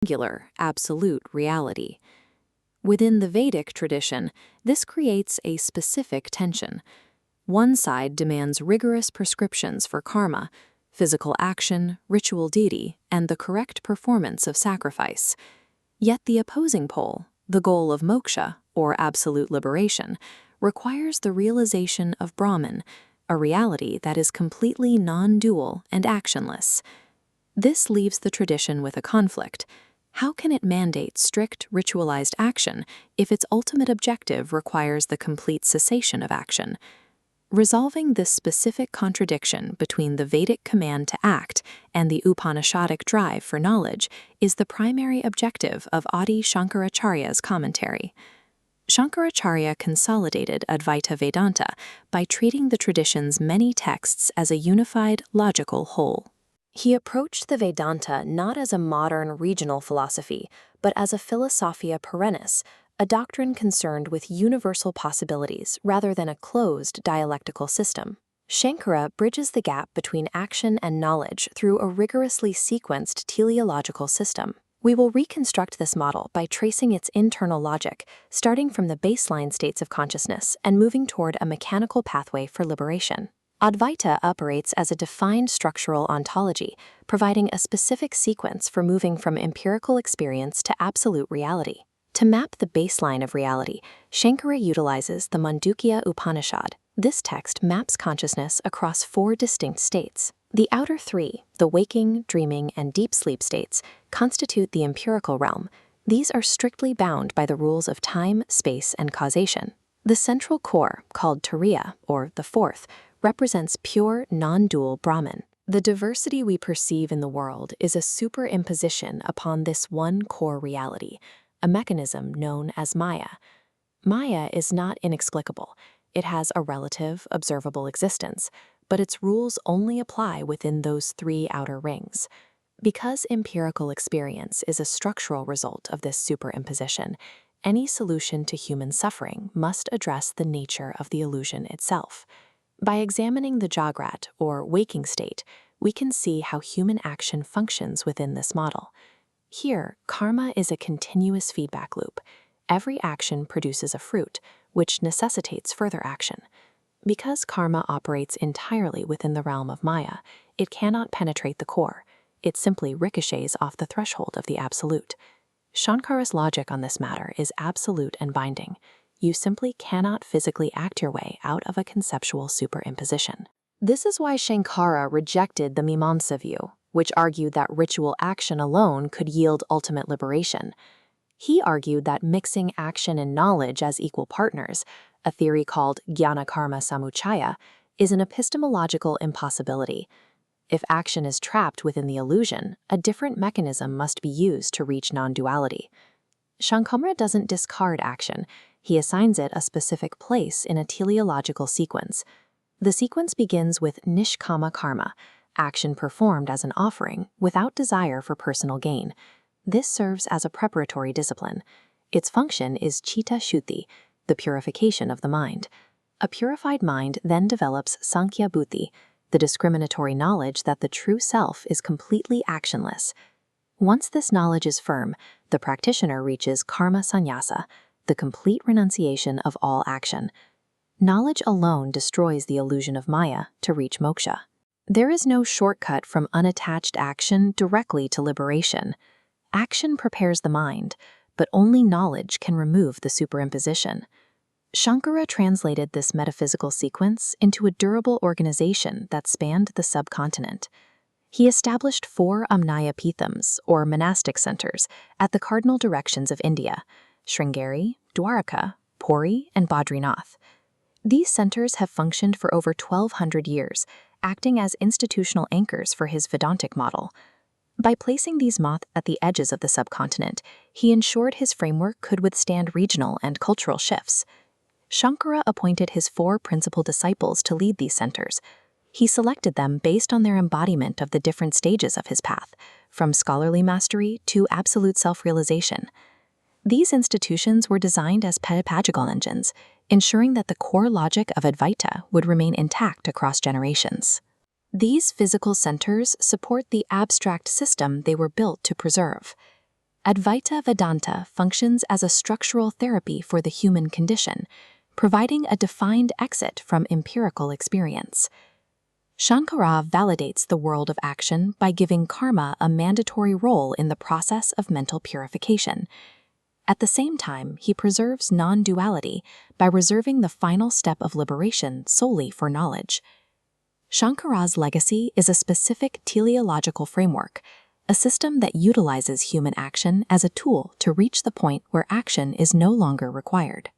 singular, absolute reality. Within the Vedic tradition, this creates a specific tension. One side demands rigorous prescriptions for karma, physical action, ritual duty, and the correct performance of sacrifice. Yet the opposing pole, the goal of moksha, or absolute liberation, requires the realization of Brahman, a reality that is completely non-dual and actionless. This leaves the tradition with a conflict. How can it mandate strict, ritualized action if its ultimate objective requires the complete cessation of action? Resolving this specific contradiction between the Vedic command to act and the Upanishadic drive for knowledge is the primary objective of Adi Shankaracharya's commentary. Shankaracharya consolidated Advaita Vedanta by treating the tradition's many texts as a unified, logical whole. He approached the Vedanta not as a modern regional philosophy, but as a philosophia perennis, a doctrine concerned with universal possibilities rather than a closed dialectical system. Shankara bridges the gap between action and knowledge through a rigorously sequenced teleological system. We will reconstruct this model by tracing its internal logic, starting from the baseline states of consciousness and moving toward a mechanical pathway for liberation. Advaita operates as a defined structural ontology, providing a specific sequence for moving from empirical experience to absolute reality. To map the baseline of reality, Shankara utilizes the Mandukya Upanishad. This text maps consciousness across 4 distinct states. The outer 3, the waking, dreaming, and deep sleep states, constitute the empirical realm. These are strictly bound by the rules of time, space, and causation. The central core, called Turiya, or the 4th, represents pure, non-dual Brahman. The diversity we perceive in the world is a superimposition upon this one core reality, a mechanism known as Maya. Maya is not inexplicable. It has a relative, observable existence, but its rules only apply within those 3 outer rings. Because empirical experience is a structural result of this superimposition, any solution to human suffering must address the nature of the illusion itself. By examining the Jagrat, or waking state, we can see how human action functions within this model. Here, karma is a continuous feedback loop. Every action produces a fruit, which necessitates further action. Because karma operates entirely within the realm of Maya, it cannot penetrate the core. It simply ricochets off the threshold of the absolute. Shankara's logic on this matter is absolute and binding. You simply cannot physically act your way out of a conceptual superimposition. This is why Shankara rejected the Mimamsa view, which argued that ritual action alone could yield ultimate liberation. He argued that mixing action and knowledge as equal partners, a theory called Jnana-karma samuchaya, is an epistemological impossibility. If action is trapped within the illusion, a different mechanism must be used to reach non-duality. Shankara doesn't discard action. He assigns it a specific place in a teleological sequence. The sequence begins with nishkama karma, action performed as an offering without desire for personal gain. This serves as a preparatory discipline. Its function is chitta shuddhi, the purification of the mind. A purified mind then develops sankhya buddhi, the discriminatory knowledge that the true self is completely actionless. Once this knowledge is firm, the practitioner reaches karma sannyasa, the complete renunciation of all action. Knowledge alone destroys the illusion of Maya to reach moksha. There is no shortcut from unattached action directly to liberation. Action prepares the mind, but only knowledge can remove the superimposition. Shankara translated this metaphysical sequence into a durable organization that spanned the subcontinent. He established 4 Amnaya-pithams, or monastic centers, at the cardinal directions of India: Sringeri, Dwaraka, Puri, and Badrinath. These centers have functioned for over 1,200 years, acting as institutional anchors for his Vedantic model. By placing these moths at the edges of the subcontinent, he ensured his framework could withstand regional and cultural shifts. Shankara appointed his 4 principal disciples to lead these centers. He selected them based on their embodiment of the different stages of his path, from scholarly mastery to absolute self-realization. These institutions were designed as pedagogical engines, ensuring that the core logic of Advaita would remain intact across generations. These physical centers support the abstract system they were built to preserve. Advaita Vedanta functions as a structural therapy for the human condition, providing a defined exit from empirical experience. Shankara validates the world of action by giving karma a mandatory role in the process of mental purification. At the same time, he preserves non-duality by reserving the final step of liberation solely for knowledge. Shankara's legacy is a specific teleological framework, a system that utilizes human action as a tool to reach the point where action is no longer required.